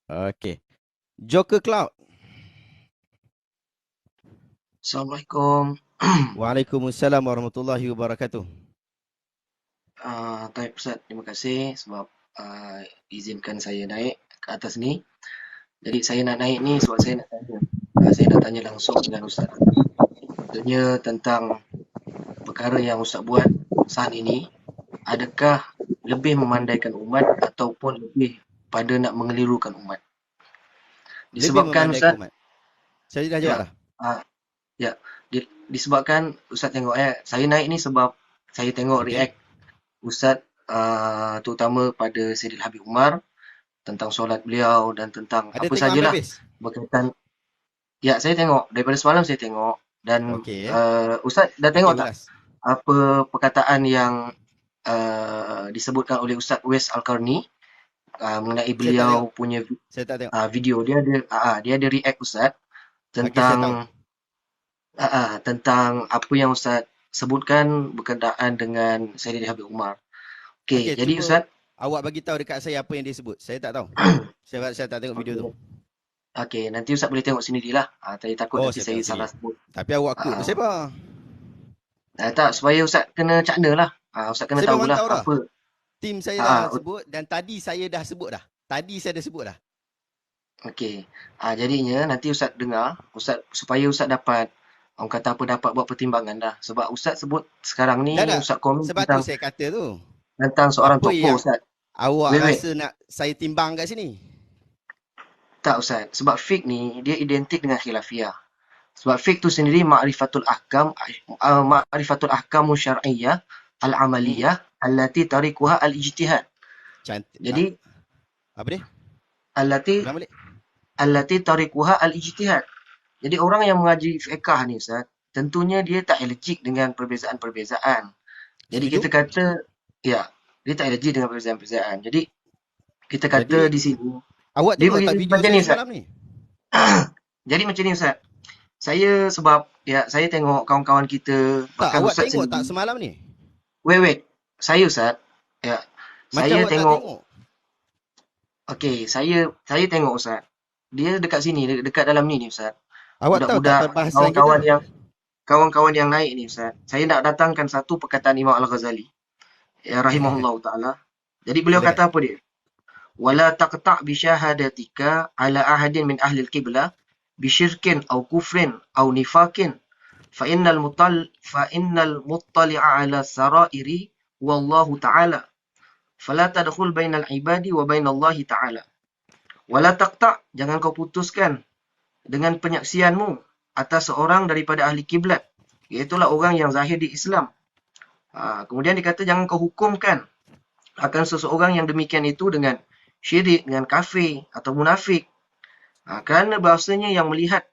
Okey. Joker Cloud. Assalamualaikum. Waalaikumsalam warahmatullahi wabarakatuh. Taib Ustaz, terima kasih sebab izinkan saya naik ke atas ni. Jadi saya nak naik ni sebab saya nak tanya. Saya nak tanya langsung dengan Ustaz. Contohnya tentang perkara yang Ustaz buat saat ini, adakah lebih memandaikan umat ataupun lebih pada nak mengelirukan umat? Lebih Disebabkan memandai Ustaz, kumat. Saya dah jawab ya, dah. ah, ya, disebabkan Ustaz tengok saya naik ni sebab saya tengok Okey. react Ustaz terutama pada Saidil Habib Umar tentang solat beliau dan tentang Ada apa tengok sampai sajalah habis? berkaitan. Ya, saya tengok daripada semalam saya tengok dan Okey. Ustaz dah Okey, tengok tak ulas. apa perkataan yang disebutkan oleh Ustaz Uwais Al-Qarni mengenai Saya tak tengok. beliau punya Saya tak tengok. video dia ada react Ustaz Okey, saya tahu. tentang tentang apa yang Ustaz sebutkan berkenaan dengan Saidil Habib Umar. Okey, Okey, jadi cuba Ustaz, awak bagi tahu dekat saya apa yang dia sebut. Saya tak tahu. Saya tak tengok video tu. okey, okey, nanti Ustaz boleh tengok sendirilah. Tadi takut Oh, nanti saya saya tengok sini. salah sebut. Tapi awak quote Ah, siapa? tak, supaya Ustaz kena cakna lah. Ustaz kena Saya memang tahulah tahu dah. apa. Tim saya dah Ah, sebut dan tadi saya dah sebut dah. Tadi saya dah sebut dah. okey. Jadinya nanti Ustaz dengar, Ustaz supaya Ustaz dapat orang kata apa dapat buat pertimbangan dah. Sebab Ustaz sebut sekarang ni Dah tak? Ustaz komen Sebab tu tentang saya kata tu. seorang Apa tokoh yang Ustaz. awak Wait, wait. rasa nak saya timbang kat sini? Tak Ustaz. Sebab fiqh ni dia identik dengan khilafiyah. Sebab fiqh tu sendiri ma'rifatul ahkamu syar'iyyah Hmm. al-amaliyah allati tarikuha al-ijtihad. Cantik. Jadi Apa dia? allati Ulang balik. allati tarikuha al-ijtihad. Jadi orang yang mengaji fiqh ni Ustaz, tentunya dia tak allergic dengan perbezaan-perbezaan. Jadi Setuju? kita kata, ya, dia tak allergic dengan perbezaan-perbezaan. Jadi kita kata Jadi di sini, awak dia tengok tak bagi video macam saya ni Ustaz. semalam ni? Jadi macam ni Ustaz. Sebab ya saya tengok kawan-kawan kita, Tak, bahkan awak Ustaz tengok tak sendiri. semalam ni? Wait, wait. Saya Ustaz, ya, Macam saya awak tak tengok, tengok. okey, saya tengok Ustaz. Dia dekat sini, dekat dalam ni Ustaz. Awak tahu tak Budak-budak, perbahasan kita? kawan-kawan yang naik ni Ustaz. Saya nak datangkan satu perkataan Imam Al-Ghazali, ya rahimahullah taala. Jadi beliau Silakan. kata apa dia? Wala taqta' bi syahadatika ala ahadin min ahli al-qiblah bi syirkin aw kufrin aw nifakin fa innal muttali'a ala sarairi wallahu ta'ala fala tadkhul bainal ibadi wa bainallahi ta'ala. Wala taqta', jangan kau putuskan dengan penyaksianmu atas seorang daripada ahli kiblat, iaitulah orang yang zahir di Islam. Kemudian dikata jangan kau hukumkan akan seseorang yang demikian itu dengan syirik, dengan kafir atau munafik. Kerana bahasanya yang melihat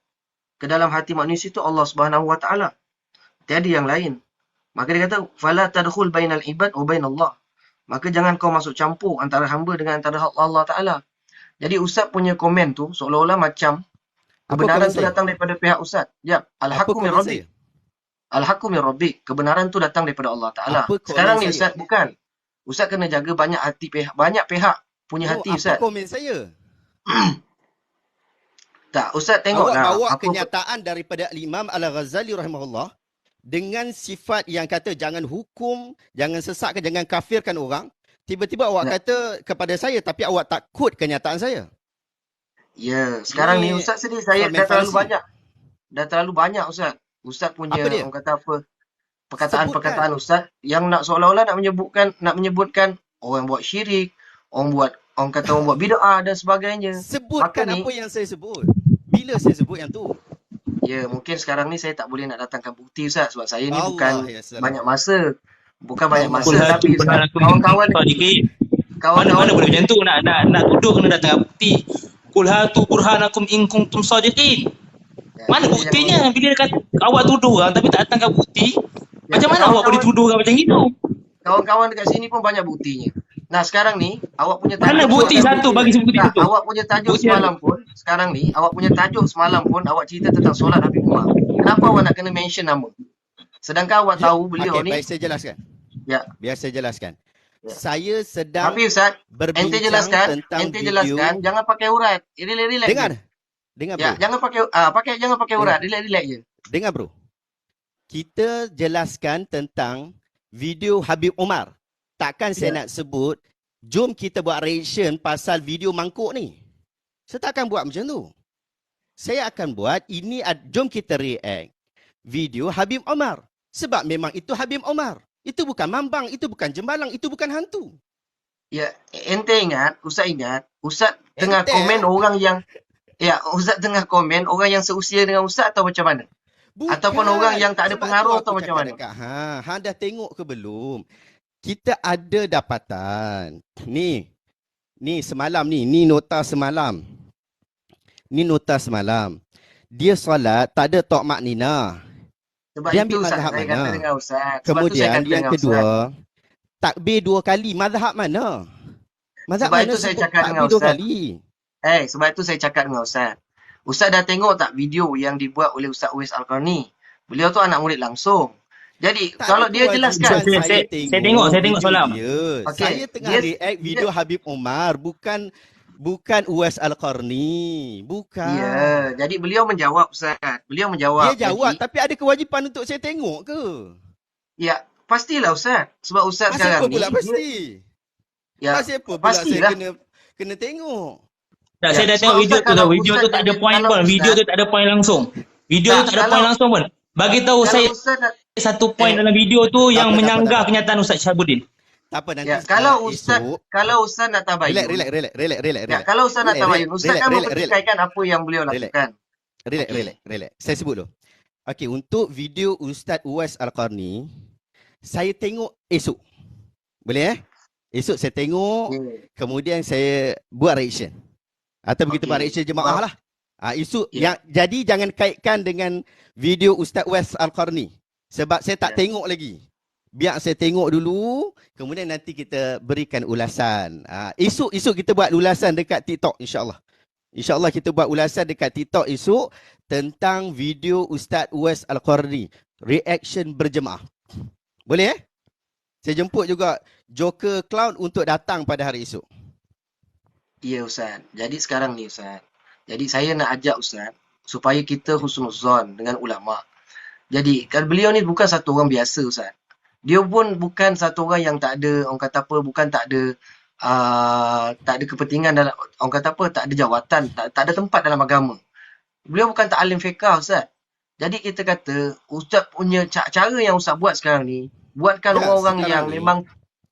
ke dalam hati manusia itu Allah Subhanahu Wa Taala. Tiada yang lain. Maka dia kata, "Fala tadkhul bainal ibad wa bainallah." Maka jangan kau masuk campur antara hamba dengan antara Allah Taala. Jadi Ustaz punya komen tu seolah-olah macam Apa kebenaran komen tu saya? datang daripada pihak Ustaz. Ya, Apa al-haqqu min komen rabbik. saya? Al-haqqu min rabbik. Kebenaran tu datang daripada Allah Taala. Apa Sekarang komen ni saya? Ustaz bukan. Ustaz kena jaga banyak pihak punya No, hati apa Ustaz. komen saya? Tak, Ustaz Awak tengoklah bawa apa. kenyataan daripada Imam Al-Ghazali rahimahullah dengan sifat yang kata jangan hukum, jangan sesatkan, jangan kafirkan orang. Tiba-tiba awak Ya, kata kepada saya tapi awak tak quote kenyataan saya. ya, sekarang ni Ini Ustaz sendiri saya suami falsi. dah terlalu banyak Ustaz. Ustaz punya Apa dia? orang kata apa Sebutkan. perkataan-perkataan Ustaz yang nak seolah-olah nak menyebutkan orang buat syirik, orang buat bid'ah dan sebagainya. Maka Sebutkan ni, apa yang saya sebut. Bila saya sebut yang tu? ya mungkin sekarang ni saya tak boleh nak datangkan bukti Ustaz sebab saya ni bukan Allah ya salam. banyak masa. Bukan banyak Allah masa ya Qul hatu tapi salam. Ustaz, burhanakum in kawan-kawan kuntum sadiqin. kawan-kawan Mana boleh macam tu nak tuduh kena datang bukti. Qul hatu burhanakum in kuntum sadiqin. ya, Mana kita buktinya jangan bila dia kata awak tuduh orang tapi tak datangkan bukti? ya, Macam mana awak boleh kawan-kawan tuduh orang macam itu? kawan-kawan dekat sini pun banyak buktinya. Nah, sekarang ni awak punya Mana tajuk bukti semalam, Sebutkan satu bukti bagi dia. bukti tak, satu. awak punya tajuk Bukti satu. semalam pun sekarang ni awak punya tajuk semalam pun awak cerita tentang solat Habib Umar. Kenapa awak nak kena mention nama? Sedangkan awak tahu beliau Okey, ni, baik saya jelaskan. ya, Biar saya jelaskan. Saya sedang Tapi Ustaz, ente berbincang jelaskan, tentang ente video. jelaskan, jangan pakai urat. Relax Dengar. je. Dengar Ya, bro. jangan pakai urat, relax je. Dengar bro. Kita jelaskan tentang video Habib Umar. Takkan saya nak sebut, jom kita buat reaction pasal video mangkuk ni. Saya tak akan buat macam tu. Saya akan buat, jom kita react video Habib Umar. Sebab memang itu Habib Umar. Itu bukan mambang, itu bukan jembalang, itu bukan hantu. Ya, ente ingat, Ustaz tengah Ente, komen orang yang Ustaz tengah komen orang yang seusia dengan Ustaz atau macam mana? Bukan. Ataupun orang yang tak ada Sebab pengaruh tu atau aku macam cakap mana? dekat hang dah tengok ke belum? Kita ada dapatan. Ni semalam ni nota semalam. Ni nota semalam. Dia solat tak ada tok mak nina. Sebab Dia itu ambil Ustaz, mazhab saya mana? kata dengan Ustaz. Sebab tu saya Kemudian kata yang dengan kedua, Ustaz. takbir 2 kali. Mazhab mana? Mazhab Sebab mana itu saya sebut cakap dengan takbir 2 Ustaz. kali? Sebab itu saya cakap dengan Ustaz. Ustaz dah tengok tak video yang dibuat oleh Ustaz Uwais Al-Qarni? Beliau tu anak murid langsung. Jadi, Tak kalau ada dia jelaskan. Saya tengok video semalam. dia. Okey, Saya tengah react video Habib Umar, bukan Uwais Al-Qarni. Bukan. Ya, jadi beliau menjawab Ustaz. Beliau menjawab. Dia jawab, Jadi, tapi ada kewajipan untuk saya tengok ke? ya, pastilah Ustaz. Sebab Ustaz Pasal sekarang apa ni pula pasti? ya, Pasal apa pula pastilah. saya kena tengok? Tak, Ya, saya dah sebab tengok video Ustaz tu dah. kalau Video Ustaz tu tak ada jadi- point kalau pun. Video Ustaz- tu tak ada point langsung. Video tu Tak, tak ada kalau- point langsung pun. Bagi tahu saya Kalau Ustaz nak, satu point dalam video tu yang apa, menyanggah tak apa. kenyataan Ustaz Syahabuddin. Tak apa nanti. ya, kalau esok, Ustaz nak tabayun. relax. Ya, kalau Ustaz nak tabayun, Ustaz kan mempertikaikan apa yang beliau Relax. lakukan. Relax. Saya sebut dulu. Okey, untuk video Ustaz Uwais Al-Qarni, saya tengok esok. Boleh Esok saya tengok, Ya. kemudian saya buat reaction. Atau begitu Okey. buat reaction jemaah lah. Esok Ya. jadi jangan kaitkan dengan video Ustaz Uwais Al-Qarni. Sebab saya tak Ya. tengok lagi. Biar saya tengok dulu, kemudian nanti kita berikan ulasan. Esok kita buat ulasan dekat TikTok insya-Allah. InsyaAllah kita buat ulasan dekat TikTok esok tentang video Ustaz Uwais Al-Qarni. Reaction berjemaah. Boleh Saya jemput juga Joker Cloud untuk datang pada hari esok. Ya Ustaz. Jadi sekarang ni Ustaz. Jadi saya nak ajak Ustaz supaya kita husnuzon dengan ulama. Jadi kan beliau ni bukan satu orang biasa Ustaz. Dia pun bukan satu orang yang tak ada, orang kata apa, bukan tak ada kepentingan dalam, orang kata apa, tak ada jawatan, tak ada tempat dalam agama. Beliau bukan tak alim fiqah Ustaz. Jadi kita kata Ustaz punya cara yang Ustaz buat sekarang ni, buatkan Ya, orang-orang sekarang yang ni,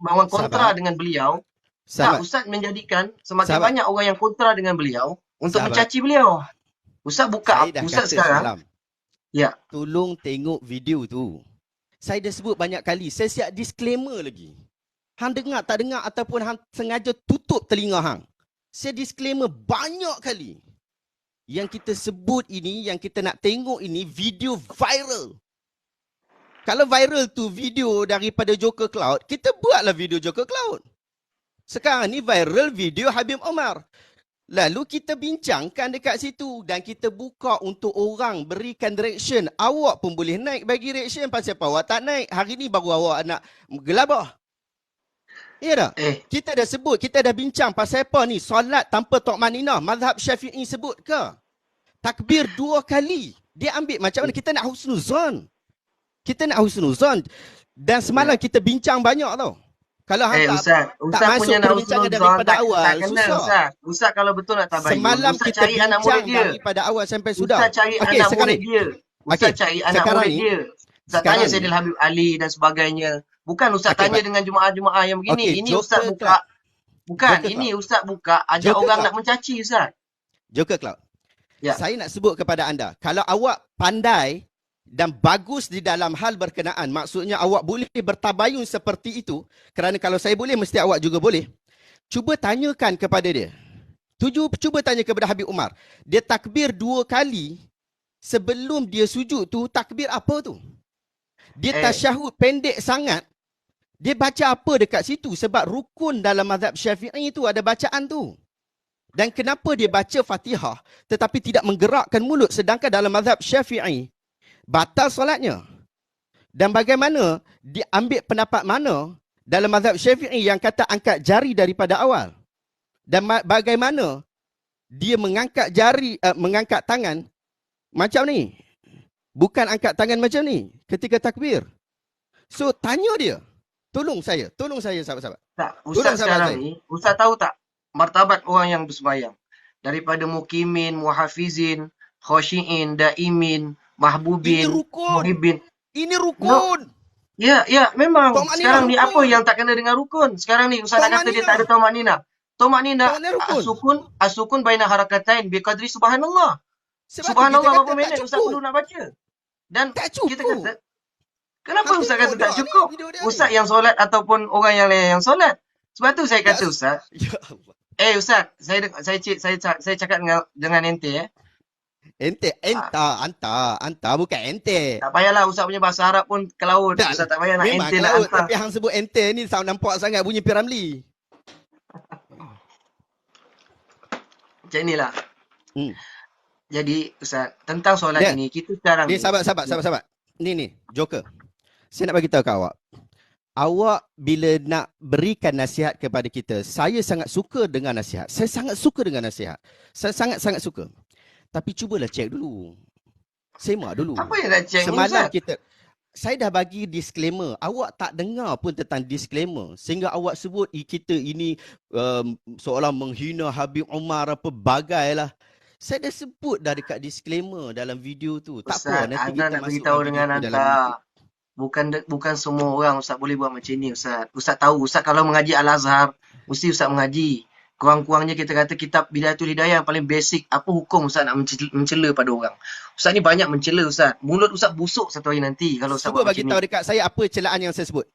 memang kontra sahabat. dengan beliau. Tak, Sahabat, Ustaz menjadikan semakin Sahabat. banyak orang yang kontra dengan beliau untuk Sahabat. mencaci beliau. Ustaz buka, saya dah Ustaz kata sekarang, semalam, ya, tolong tengok video tu. Saya dah sebut banyak kali, saya siap disclaimer lagi. Hang dengar tak dengar ataupun hang sengaja tutup telinga hang. Saya disclaimer banyak kali. Yang kita sebut ini, yang kita nak tengok ini video viral. Kalau viral tu video daripada Joker Cloud, kita buatlah video Joker Cloud. Sekarang ni viral video Habib Umar. Lalu kita bincangkan dekat situ dan kita buka untuk orang berikan reaction. Awak pun boleh naik bagi reaction, pasal apa awak tak naik? Hari ni baru awak nak gelabah. Ya tak? Kita dah sebut, kita dah bincang pasal apa ni? Solat tanpa tok maninah, mazhab Syafi'i sebut ke? Takbir 2 kali. Dia ambil macam mana? Kita nak husnuzon. Dan semalam kita bincang banyak tau. Kalau hang tak Ustaz masuk punya nak perbincangan husnuzon daripada awal, tak kena susah. Ustaz. Ustaz kalau betul nak tabayun, Semalam Ustaz kita cari anak murid bincang dia. daripada awal sampai sudah. Ustaz cari Okey, anak sekarang murid ni. dia. Ustaz Okey, cari anak sekarang murid ni. dia. Ustaz Sekarang tanya ni. Sayyidil Habib Ali dan sebagainya. Bukan Ustaz Okey, tanya dengan jemaah-jemaah yang begini. Okey, Ini Joker Ustaz buka. Bukan, Joker ini Ustaz buka ajak Joker orang Cloud. nak mencaci Ustaz. Joker Cloud. Ya. Saya nak sebut kepada anda, kalau awak pandai dan bagus di dalam hal berkenaan, maksudnya awak boleh bertabayun seperti itu, kerana kalau saya boleh, mesti awak juga boleh. Cuba tanyakan kepada dia. Cuba tanya kepada Habib Umar. Dia takbir 2 kali sebelum dia sujud tu, takbir apa tu? Dia tasyahud pendek sangat. Dia baca apa dekat situ? Sebab rukun dalam mazhab Syafi'i tu ada bacaan tu. Dan kenapa dia baca Fatihah tetapi tidak menggerakkan mulut, sedangkan dalam mazhab Syafi'i batal solatnya? Dan bagaimana dia ambil pendapat mana dalam mazhab Syafi'i yang kata angkat jari daripada awal. Dan bagaimana dia mengangkat jari, mengangkat tangan macam ni. Bukan angkat tangan macam ni ketika takbir. So tanya dia. Tolong saya sahabat-sahabat. Tak, Tolong Ustaz sahabat sekarang saya. ni, Ustaz tahu tak martabat orang yang bersembahyang? Daripada mukimin, muhafizin, khosyiin, daimin, Ini mahbubin, rukun. muhibbin. Ini No, rukun. ya, memang. Tok maknina Sekarang ni apa rukun. yang tak kena dengan rukun? Sekarang ni Ustaz Tok nak kata dia maknina. tak ada tamak nina. Tamak nina, Tok maknina rukun. as-sukun baina harakatain biqadri subhanallah. Sebab tu kita Subhanallah kata berapa tak minit Ustaz perlu cukup. nak baca? Dan Tak kita cukup. kata, kenapa Hang Ustaz tengok kata tak dah ni cukup? video dia Ustaz ni. yang solat ataupun orang yang lain yang solat. Sebab tu saya Ya, kata Ustaz, ya Allah. Ustaz, saya cakap dengan ente Ente, anta, bukan ente. tak payahlah Ustaz punya bahasa Arab pun ke laut. Tak, Ustaz tak payah nak memang ente nak kalau hantar. tapi hang sebut ente ni sound nampak sangat bunyi Piramli. Macam inilah. Hmm. Jadi Ustaz, tentang solat Ya. ini, kita sekarang Ni ni, sahabat. Ni, Joker. Saya nak bagi tahu kat awak. Awak bila nak berikan nasihat kepada kita, saya sangat suka dengan nasihat. Saya sangat suka dengan nasihat. Saya sangat-sangat suka. Tapi cubalah cek dulu. Semak dulu. apa yang nak cek ni Semalam Ustaz? saya dah bagi disclaimer. Awak tak dengar pun tentang disclaimer. Sehingga awak sebut kita ini seolah menghina Habib Umar apa bagailah. Saya dah sebut dah dekat disclaimer dalam video tu. Tak Ustaz, apa, nanti Ana kita nak masukkan beritahu video dengan tu dalam anda. YouTube. Bukan semua orang Ustaz boleh buat macam ni Ustaz. Ustaz tahu, Ustaz kalau mengaji Al-Azhar, mesti Ustaz mengaji. Kurang-kurangnya kita kata kitab Bidayatul Hidayah yang paling basic. Apa hukum Ustaz nak mencela pada orang? Ustaz ni banyak mencela Ustaz. Mulut Ustaz busuk satu hari nanti kalau Ustaz Cuba buat bagi macam tahu ni. dekat saya apa celaan yang saya sebut.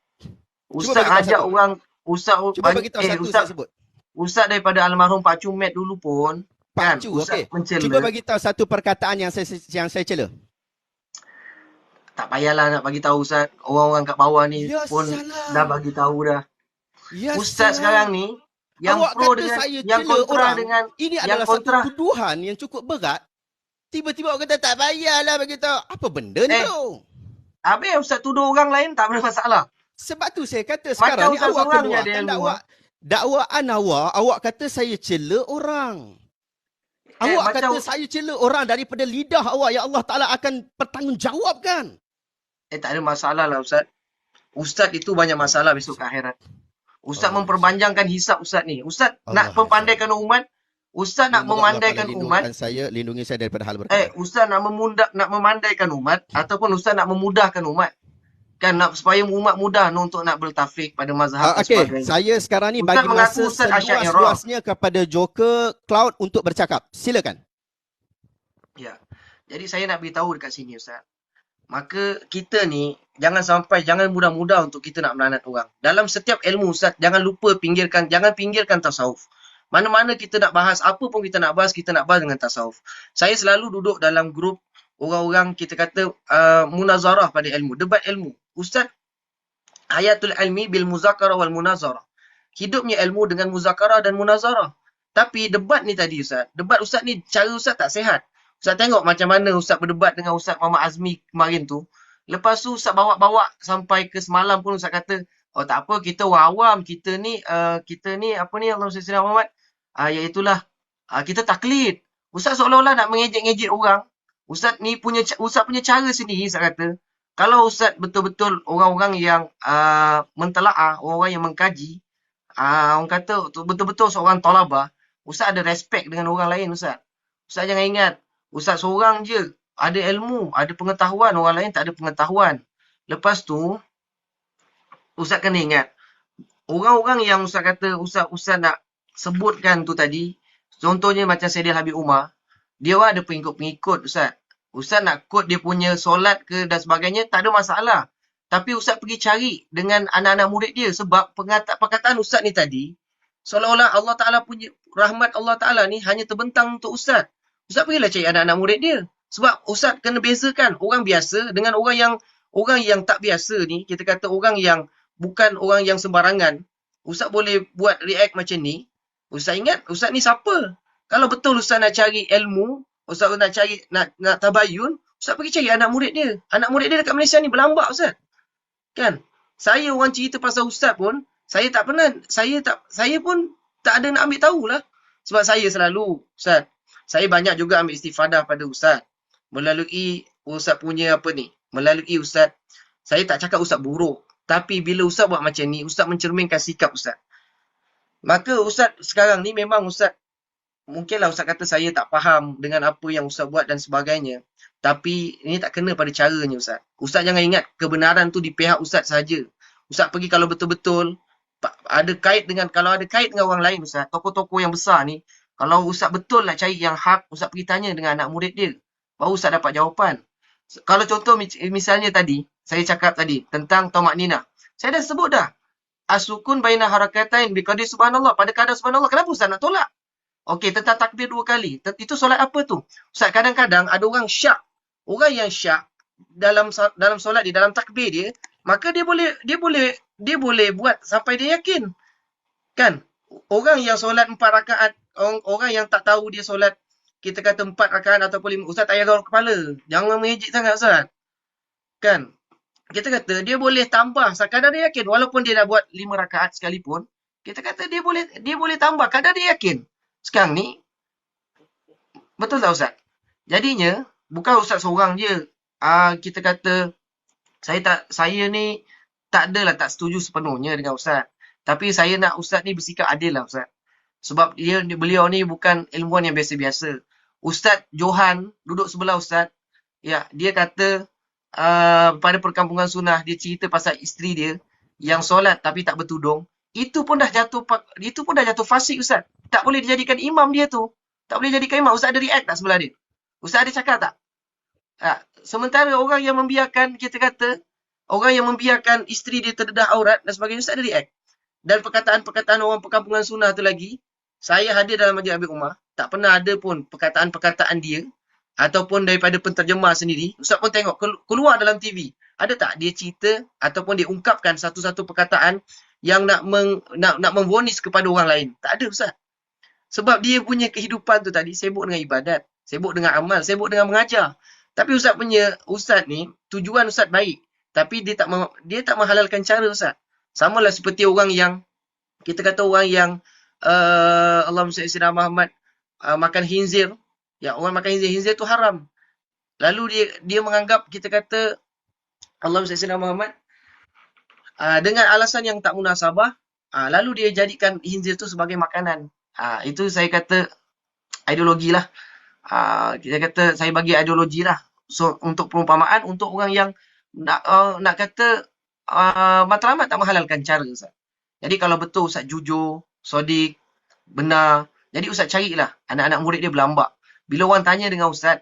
Ustaz bagi tahu ajak satu. orang, Ustaz Cuba bagi tahu satu Ustaz saya sebut. Ustaz daripada almarhum Pak Cumet dulu pun kan, Pak Cu, Ustaz okey. mencela. Cuba bagi tahu satu perkataan yang saya cela. Tak payahlah nak bagi tahu Ustaz. Orang-orang kat bawah ni Ya pun salam. dah bagi tahu dah. Ya Ustaz salam. sekarang ni yang Awak pro kata dengan saya yang cela kontra orang. dengan Ini yang adalah kontra. satu tuduhan yang cukup berat. Tiba-tiba awak kata tak payahlah bagi tahu. Apa benda ni Eh, tu? Habis Ustaz tuduh orang lain tak ada masalah. Sebab tu saya kata Macam sekarang ni Ustaz awak seorang je ada keluarkan ilmu. dakwaan awak kata saya cela orang. Awak Macam kata saya cela orang daripada lidah awak yang Allah Ta'ala akan bertanggungjawabkan. tak ada masalah lah Ustaz. Ustaz itu banyak masalah besok ke akhirat. Ustaz Allah. memperpanjangkan hisap Ustaz ni. Ustaz Allah nak memandaikan umat. Ustaz nak Semoga Allah memandaikan Ta'ala umat. lindungi saya daripada hal berkata. Ustaz nak memandaikan umat ataupun Ustaz nak memudahkan umat. Kan nak supaya umat mudah untuk nak bertafik pada mazhab dan Okey, sebagainya. saya sekarang ni Ustaz bagi mengaku masa Ustaz Asy'ariyah. seluas-luasnya kepada Joker Cloud untuk bercakap. Silakan. Ya. Jadi saya nak beritahu dekat sini Ustaz. Maka kita ni jangan mudah-mudah untuk kita nak melanat orang. Dalam setiap ilmu Ustaz, jangan pinggirkan tasawuf. Mana-mana kita nak bahas, apa pun kita nak bahas dengan tasawuf. Saya selalu duduk dalam grup orang-orang kita kata munazarah pada ilmu, debat ilmu. Ustaz, hayatul ilmi bil muzakarah wal munazarah. Hidupnya ilmu dengan muzakarah dan munazarah. Tapi debat ni tadi Ustaz, debat Ustaz ni cara Ustaz tak sihat. Ustaz tengok macam mana Ustaz berdebat dengan Ustaz Muhammad Azmi kemarin tu. Lepas tu Ustaz bawa-bawa sampai ke semalam pun Ustaz kata, oh tak apa, kita orang awam, kita ni apa ni Allahumma salli ala Muhammad, iaitulah kita taklid. Ustaz seolah-olah nak mengejek-ngejek orang. Ustaz punya cara sendiri Ustaz kata, kalau Ustaz betul-betul orang-orang yang mentelaah, orang-orang yang mengkaji, orang kata betul-betul seorang talabah, Ustaz ada respect dengan orang lain Ustaz. Ustaz jangan ingat, Ustaz seorang je ada ilmu, ada pengetahuan, orang lain tak ada pengetahuan. Lepas tu, Ustaz kena ingat, orang-orang yang Ustaz kata, Ustaz nak sebutkan tu tadi, contohnya macam Sayyidina Habib Umar, dia ada pengikut-pengikut Ustaz. Ustaz nak quote dia punya solat ke dan sebagainya, tak ada masalah. Tapi Ustaz pergi cari dengan anak-anak murid dia sebab perkataan Ustaz ni tadi, seolah-olah Allah Ta'ala punya, rahmat Allah Ta'ala ni hanya terbentang untuk Ustaz. Ustaz pergilah cari anak-anak murid dia. Sebab Ustaz kena bezakan orang biasa dengan orang yang tak biasa ni, kita kata orang yang bukan orang yang sembarangan. Ustaz boleh buat react macam ni. Ustaz ingat, Ustaz ni siapa? Kalau betul Ustaz nak cari ilmu, Ustaz nak cari, nak tabayun, Ustaz pergi cari anak murid dia. Anak murid dia dekat Malaysia ni berlambak Ustaz. Kan? Saya orang cerita pasal ustaz pun, saya pun tak ada nak ambil tahulah. Sebab saya selalu, ustaz, saya banyak juga ambil istifadah pada ustaz. Melalui ustaz punya apa ni? Melalui ustaz, saya tak cakap ustaz buruk. Tapi bila ustaz buat macam ni, ustaz mencerminkan sikap ustaz. Maka ustaz sekarang ni memang ustaz, mungkinlah ustaz kata saya tak faham dengan apa yang ustaz buat dan sebagainya. Tapi ini tak kena pada caranya ustaz. Ustaz jangan ingat kebenaran tu di pihak ustaz saja. Ustaz pergi kalau betul-betul ada kait dengan, kalau ada kait dengan orang lain ustaz, tokoh-tokoh yang besar ni, kalau ustaz betul nak cari yang hak, ustaz pergi tanya dengan anak murid dia. Baru ustaz dapat jawapan. Kalau contoh misalnya tadi, saya cakap tadi tentang tamakninah. Saya dah sebut dah. As-sukun baina harakatain biqadri subhanallah. Pada kadar subhanallah, kenapa ustaz nak tolak? Okey, tentang takbir 2 kali. Itu solat apa tu? Ustaz, kadang-kadang ada orang syak. Orang yang syak dalam solat dia, dalam takbir dia, maka dia boleh buat sampai dia yakin. Kan? Orang yang solat 4 rakaat, orang yang tak tahu dia solat, kita kata 4 rakaat ataupun 5, ustaz tak payah garuk kepala. Jangan mengejek sangat ustaz. Kan? Kita kata dia boleh tambah sekadar dia yakin, walaupun dia dah buat 5 rakaat sekalipun, kita kata dia boleh tambah kadar dia yakin. Sekarang ni, betul tak ustaz? Jadinya, bukan ustaz seorang je. Kita kata, saya ni tak tak setuju sepenuhnya dengan ustaz. Tapi saya nak ustaz ni bersikap adil lah ustaz. Sebab beliau ni bukan ilmuwan yang biasa-biasa. Ustaz Johan duduk sebelah ustaz. Ya, dia kata pada perkampungan sunnah, dia cerita pasal isteri dia yang solat tapi tak bertudung. Itu pun dah jatuh fasik ustaz. Tak boleh dijadikan imam dia tu. Tak boleh jadikan imam. Ustaz ada react tak sebelah dia? Ustaz ada cakap tak? Sementara orang yang membiarkan, kita kata, orang yang membiarkan isteri dia terdedah aurat dan sebagainya, Ustaz ada react. Dan perkataan-perkataan orang perkampungan sunnah tu lagi, saya hadir dalam majlis Habib Umar, tak pernah ada pun perkataan-perkataan dia, ataupun daripada penterjemah sendiri, Ustaz pun tengok, keluar dalam TV. Ada tak dia cerita, ataupun dia ungkapkan satu-satu perkataan yang nak memvonis kepada orang lain? Tak ada Ustaz. Sebab dia punya kehidupan tu tadi, sibuk dengan ibadat, sibuk dengan amal, sibuk dengan mengajar. Tapi Ustaz ni, tujuan Ustaz baik. Tapi dia tak menghalalkan cara Ustaz. Samalah seperti orang yang, kita kata orang yang, Allahumma salli ala Muhammad, makan khinzir. Ya, orang makan khinzir tu haram. Lalu dia menganggap, kita kata, Allahumma salli ala Muhammad, dengan alasan yang tak munasabah, lalu dia jadikan khinzir tu sebagai makanan. Itu saya kata, ideologi lah. Kita kata, saya bagi ideologi lah. So, untuk perumpamaan, untuk orang yang nak kata matlamat tak menghalalkan cara Ustaz. Jadi kalau betul Ustaz jujur, sodik, benar, jadi Ustaz carilah anak-anak murid dia berlambak. Bila orang tanya dengan Ustaz,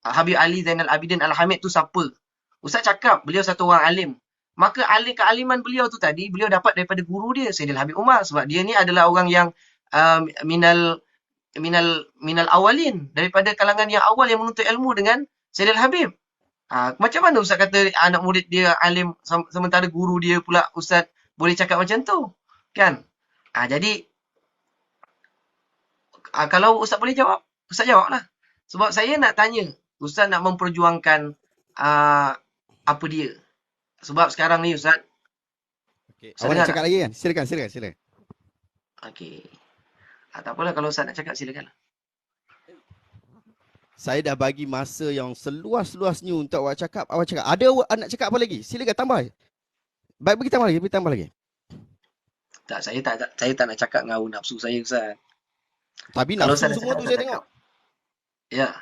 Habib Ali Zainal Abidin Al-Hamid tu siapa? Ustaz cakap beliau satu orang alim. Maka kealiman beliau tu tadi, beliau dapat daripada guru dia, Sayyidil Habib Umar. Sebab dia ni adalah orang yang minal awalin, daripada kalangan yang awal yang menuntut ilmu dengan Sayyidil Habib. Macam mana Ustaz kata anak murid dia alim, sementara guru dia pula Ustaz boleh cakap macam tu? Kan? Jadi, kalau Ustaz boleh jawab, Ustaz jawablah. Sebab saya nak tanya, Ustaz nak memperjuangkan apa dia? Sebab sekarang ni Ustaz. Okay. Awak nak cakap lagi kan? Silakan. Okey. Tak apalah kalau Ustaz nak cakap, silakan. Saya dah bagi masa yang seluas-luasnya untuk awak cakap. Ada awak nak cakap apa lagi? Silakan tambah. Baik, bagi tambah lagi. Tak, saya tak nak cakap dengan hawa nafsu saya Ustaz. Tapi nafsu semua tu saya tengok. Ya.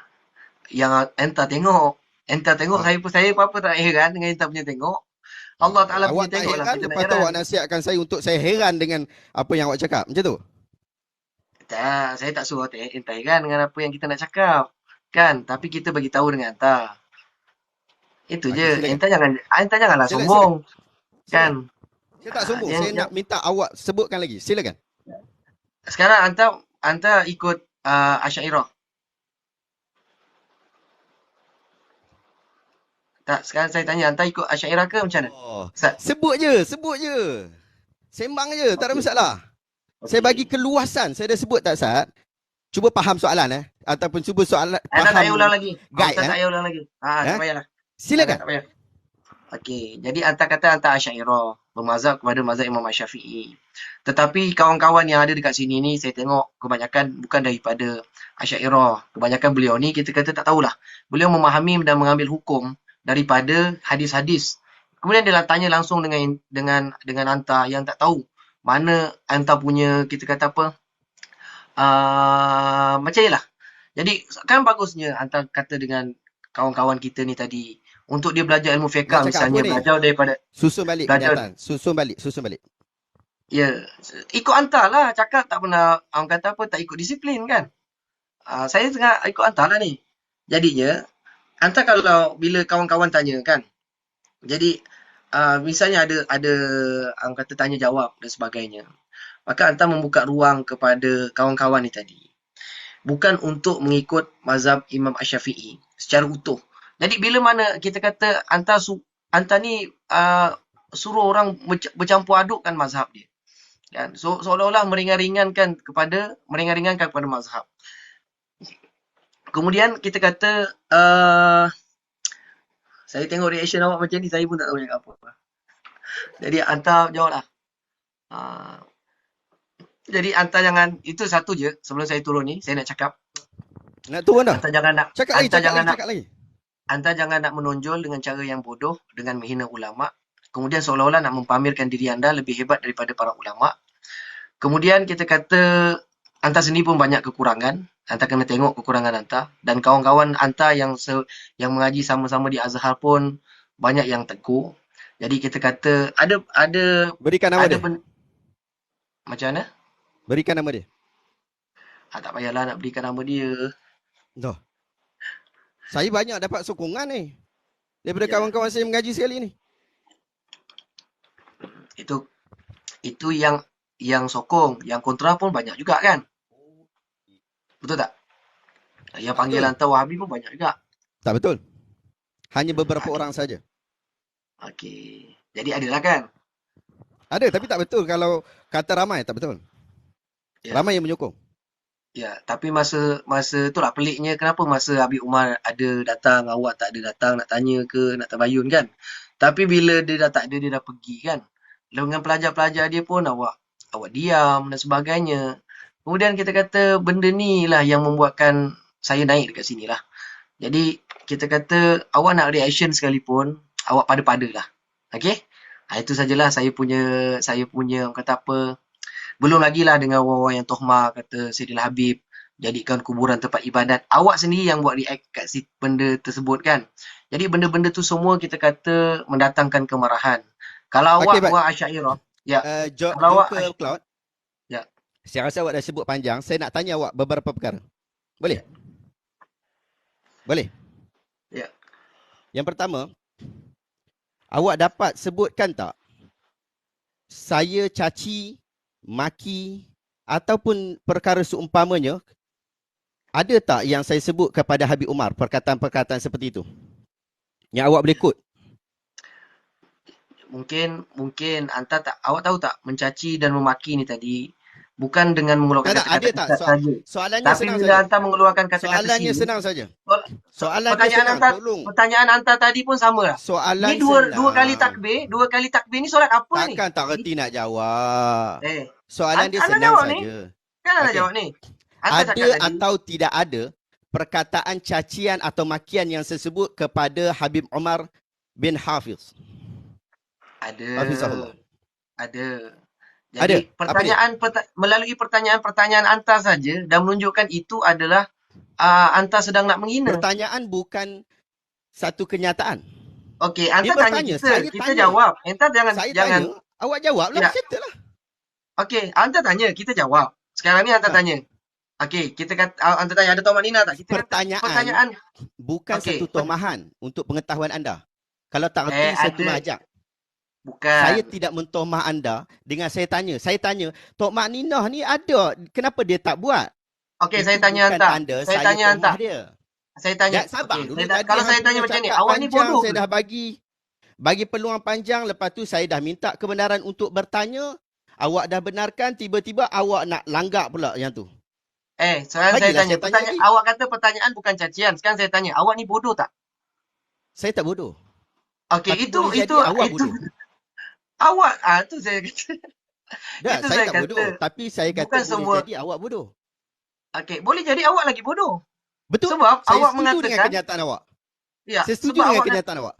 Yang entah tengok. Saya apa tak heran dengan entah punya tengok. Allah Ta'ala punya tengok lah. Lepas tu awak nasihatkan saya untuk saya heran dengan apa yang awak cakap. Macam tu? Tak, saya tak suruh entah heran dengan apa yang kita nak cakap. Kan? Tapi kita bagi tahu dengan entah. Itu je. Entah janganlah sombong. Kan? Saya tak sombong. Saya nak minta awak sebutkan lagi. Silakan. Sekarang anda ikut Asy'ariyah. Tak, sekarang saya tanya, anda ikut Asy'ariyah ke macam mana? Sebut je. Sembang je, tak ada masalah. Saya bagi keluasan. Saya dah sebut tak Ustaz? Cuba faham soalan ataupun cuba soalan faham. Tak payah ulang lagi. Guide, tak payah ulang lagi. Tak payahlah. Silakan. Tak payah. Okey, jadi hantar kata hantar Asy'ariyah, bermazhab kepada mazhab Imam Asy-Syafi'i. Tetapi kawan-kawan yang ada dekat sini ni saya tengok kebanyakan bukan daripada Asy'ariyah. Kebanyakan beliau ni kita kata tak tahulah. Beliau memahami dan mengambil hukum daripada hadis-hadis. Kemudian dia tanya langsung dengan hantar yang tak tahu mana hantar punya kita kata apa? Macam yalah. Jadi kan bagusnya hantar kata dengan kawan-kawan kita ni tadi untuk dia belajar ilmu Nak fiqh cakap apa misalnya ni? belajar daripada Susun balik belajar kenyataan. Susun balik. ya ikut hantar lah cakap tak pernah orang kata apa tak ikut disiplin kan. Saya tengah ikut hantar lah ni. Jadinya hantar kalau bila kawan-kawan tanya kan. Jadi misalnya ada orang kata tanya jawab dan sebagainya. Maka hantar membuka ruang kepada kawan-kawan ni tadi. Bukan untuk mengikut mazhab Imam Asy-Syafi'i secara utuh. Jadi bila mana kita kata hantar ni suruh orang bercampur adukkan mazhab dia. Kan? So seolah-olah meringan-ringankan kepada mazhab. Kemudian kita kata saya tengok reaction awak macam ni saya pun tak tahu cakap apa. Jadi hantar jawablah. Uh, jadi hantar jangan itu satu je sebelum saya turun ni saya nak cakap. Nak turun dah? Hantar jangan nak Cakap lagi. Hantar jangan nak menonjol dengan cara yang bodoh dengan menghina ulama. Kemudian seolah-olah nak mempamerkan diri anda lebih hebat daripada para ulama. Kemudian kita kata hantar sendiri pun banyak kekurangan. Hantar kena tengok kekurangan hantar. Dan kawan-kawan hantar yang mengaji sama-sama di Azhar pun banyak yang tegur. Jadi kita kata ada Berikan nama dia. Macam mana? Berikan nama dia. Tak payahlah nak berikan nama dia. Dah. Saya banyak dapat sokongan ni. Daripada Ya. kawan-kawan saya mengaji sekali ni. Itu yang sokong, yang kontra pun banyak juga kan? Betul tak? Yang panggil hantar Wahabi pun banyak juga. Tak betul. Hanya beberapa orang saja. Okey. Jadi adalah kan? Ada tapi tak betul kalau kata ramai tak betul. Ya. Ramai yang menyokong. Ya, tapi masa itulah peliknya kenapa masa Habib Umar ada datang, awak tak ada datang nak tanya ke, nak tabayun kan? Tapi bila dia dah tak ada, dia dah pergi kan? Dengan pelajar-pelajar dia pun awak diam dan sebagainya. Kemudian kita kata benda ni lah yang membuatkan saya naik dekat sini lah. Jadi kita kata awak nak reaction sekalipun, awak pada-pada lah. Okey? Itu sajalah saya punya orang kata apa. Belum lagi lah dengan orang-orang yang tohmah kata Sayyidina Habib jadikan kuburan tempat ibadat. Awak sendiri yang buat react kat si benda tersebut kan. Jadi benda-benda tu semua kita kata mendatangkan kemarahan. Kalau awak buat Asy'ariyah, ya. Kalau awak Cloud. Ya. Saya rasa awak dah sebut panjang. Saya nak tanya awak beberapa perkara. Boleh? Boleh? Ya. Yang pertama, awak dapat sebutkan tak saya caci, maki ataupun perkara seumpamanya, ada tak yang saya sebut kepada Habib Umar perkataan-perkataan seperti itu yang awak boleh kod? Mungkin awak tahu tak mencaci dan memaki ni tadi bukan dengan mengeluarkan kata-kata ada tak? Soalannya tapi senang bila saja. hantar mengeluarkan kata-kata Soalannya sini, senang saja. Pertanyaan hantar tadi pun sama lah. Soalan ni dua kali takbir ni solat apa ni? Takkan tak reti nak jawab. Soalan dia anda senang jawab saja. Ni? Kan anda jawab ni? Ada atau tidak ada perkataan cacian atau makian yang saya sebut kepada Habib Umar bin Hafiz? Ada. Hafizahullah. Ada. Jadi melalui pertanyaan hantar saja dah menunjukkan itu adalah hantar sedang nak menghina. Pertanyaan bukan satu kenyataan. Okey, hantar tanya kita jawab. Hantar jangan. Tanya, awak jawablah, settle lah. Okey, hantar tanya, kita jawab. Sekarang ni hantar tanya. Okey, kita kata hantar tanya ada tohmat Nina tak? Kita pertanyaan bukan satu tohmahan untuk pengetahuan anda. Kalau tak reti saya tolong ajak. Bukan. Saya tidak mentohmah anda dengan saya tanya. Saya tanya, Tok Mak Ninah ni ada, kenapa dia tak buat? Okey, saya tanya hantar. Saya tanya hantar. Saya tanya. Sabar dulu. Kalau saya tanya macam ni, awak ni bodoh. Saya dah bagi peluang panjang, lepas tu saya dah minta kebenaran untuk bertanya. Awak dah benarkan, tiba-tiba awak nak langgak pula yang tu. Sekarang saya tanya. Awak kata pertanyaan bukan cacian. Sekarang saya tanya, awak ni bodoh tak? Saya tak bodoh. Okey, Tapi itu boleh jadi itu awak itu bodoh. awak tu saya kata. Tak, Itu saya saya tak bodoh. kata Tapi saya kata bukan boleh semua. jadi awak bodoh. Okey, boleh jadi awak lagi bodoh. Betul. Sebab Saya awak setuju dengan mengatakan, kenyataan awak. ya, Saya setuju sebab dengan awak kata, kenyataan awak.